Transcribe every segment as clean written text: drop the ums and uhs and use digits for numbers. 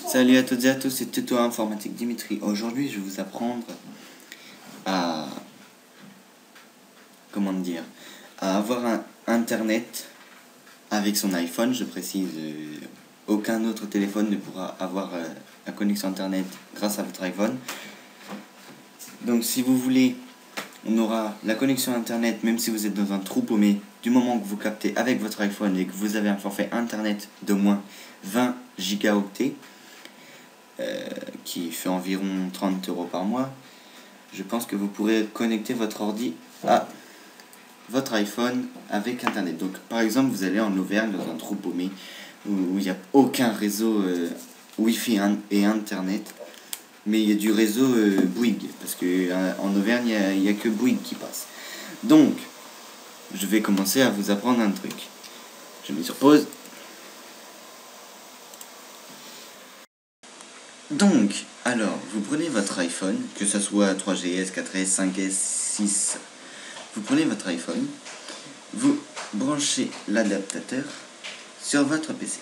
Salut à toutes et à tous, c'est Tuto Informatique Dimitri. Aujourd'hui, je vais vous apprendre à à avoir un internet avec son iPhone. Je précise, aucun autre téléphone ne pourra avoir la connexion internet grâce à votre iPhone. Donc, si vous voulez, on aura la connexion internet même si vous êtes dans un trou paumé. Du moment que vous captez avec votre iPhone et que vous avez un forfait internet d'au moins 20 gigaoctets, qui fait environ 30 € par mois, je pense que vous pourrez connecter votre ordi à votre iPhone avec internet. Donc par exemple, vous allez en Auvergne dans un trou paumé où il n'y a aucun réseau Wi-Fi et internet, mais il y a du réseau Bouygues, parce que en Auvergne il n'y a que Bouygues qui passe. Donc je vais commencer à vous apprendre un truc. Je mets sur pause. Donc, alors, vous prenez votre iPhone, que ce soit 3GS, 4S, 5S, 6, vous prenez votre iPhone, vous branchez l'adaptateur sur votre PC.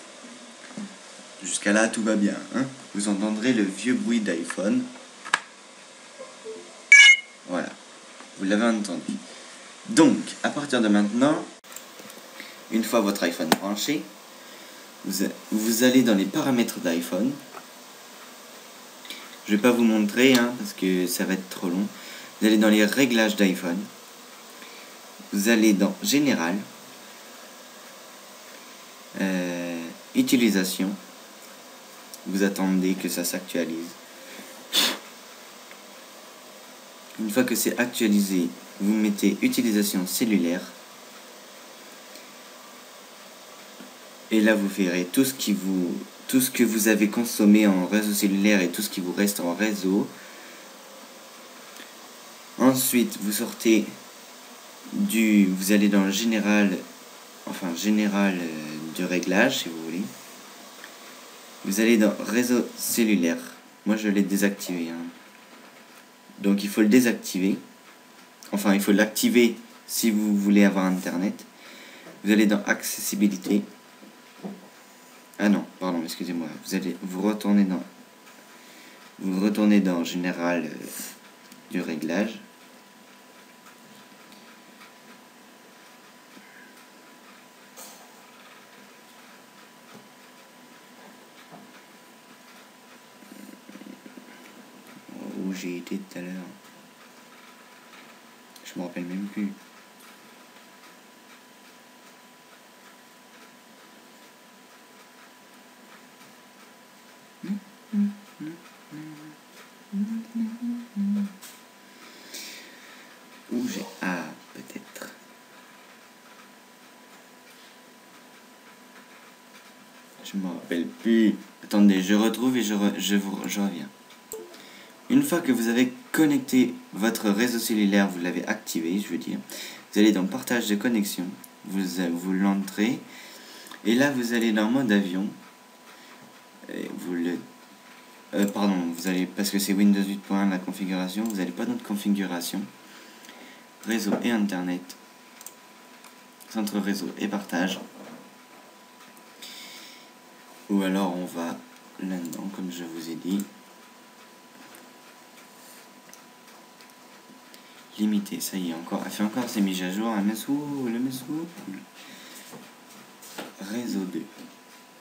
Jusqu'à là, tout va bien, hein? Vous entendrez le vieux bruit d'iPhone. Voilà, vous l'avez entendu. Donc, à partir de maintenant, une fois votre iPhone branché, vous allez dans les paramètres d'iPhone. Je vais pas vous montrer parce que ça va être trop long. Vous allez dans les réglages d'iPhone. Vous allez dans Général. Utilisation. Vous attendez que ça s'actualise. Une fois que c'est actualisé, vous mettez Utilisation cellulaire. Et là, vous verrez tout ce que vous avez consommé en réseau cellulaire et tout ce qui vous reste en réseau. Ensuite, vous sortez vous allez dans le général du réglage, si vous voulez. Vous allez dans réseau cellulaire. Moi, je l'ai désactivé. Donc, il faut le désactiver. Enfin, il faut l'activer si vous voulez avoir Internet. Vous allez dans accessibilité. Ah non, pardon, excusez-moi. Vous retournez dans général du réglage. Où j'ai été tout à l'heure. Je me rappelle même plus. Où j'ai... Ah, peut-être. Je me rappelle plus. Attendez, je retrouve et je reviens. Une fois que vous avez connecté votre réseau cellulaire, vous l'avez activé, je veux dire, vous allez dans partage de connexion, vous l'entrez, et là vous allez dans mode avion, et vous allez, parce que c'est Windows 8.1 la configuration, vous n'allez pas dans configuration, réseau et internet, centre réseau et partage, ou alors on va là-dedans, comme je vous ai dit. Limité, ça y est, elle fait encore ses mises à jour. Le réseau 2.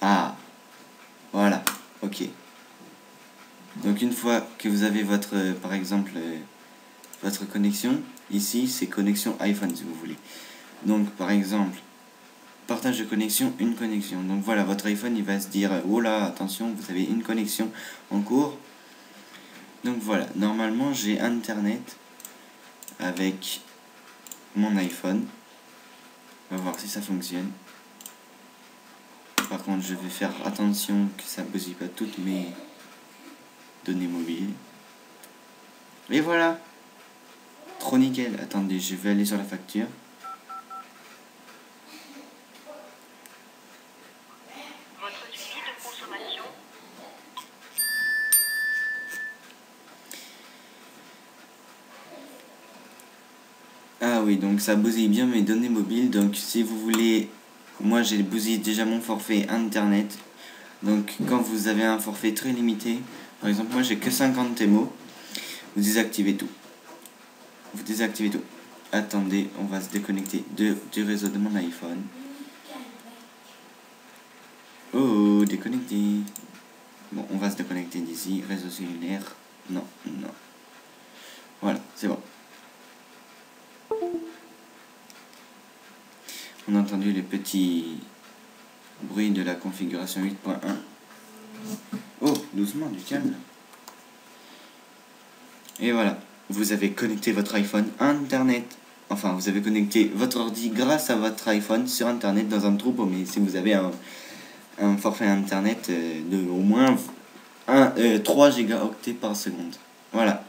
Ah, voilà, ok. Donc une fois que vous avez par exemple, votre connexion, ici c'est connexion iPhone si vous voulez. Donc par exemple, partage de connexion, une connexion. Donc voilà, votre iPhone il va se dire, oh là, attention, vous avez une connexion en cours. Donc voilà, normalement j'ai Internet avec mon iPhone. On va voir si ça fonctionne. Par contre, je vais faire attention que ça ne bousille pas toutes mes données mobiles. Et voilà. Trop nickel. Attendez, je vais aller sur la facture. Votre suivi de consommation. Ah oui, donc ça bousille bien mes données mobiles. Donc si vous voulez, moi j'ai bousillé déjà mon forfait internet. Donc quand vous avez un forfait très limité, par exemple moi j'ai que 50 MO, vous désactivez tout. Vous désactivez tout. Attendez, on va se déconnecter du réseau de mon iPhone. Oh, déconnecté. Bon, on va se déconnecter d'ici. Réseau cellulaire. Non, non. Voilà, c'est bon. On a entendu les petits bruits de la configuration 8.1. Oh, doucement, du calme. Et voilà, vous avez connecté votre iPhone à Internet. Enfin, vous avez connecté votre ordi grâce à votre iPhone sur Internet dans un trou paumé. Si vous avez un forfait Internet de au moins 3 gigaoctets par seconde. Voilà.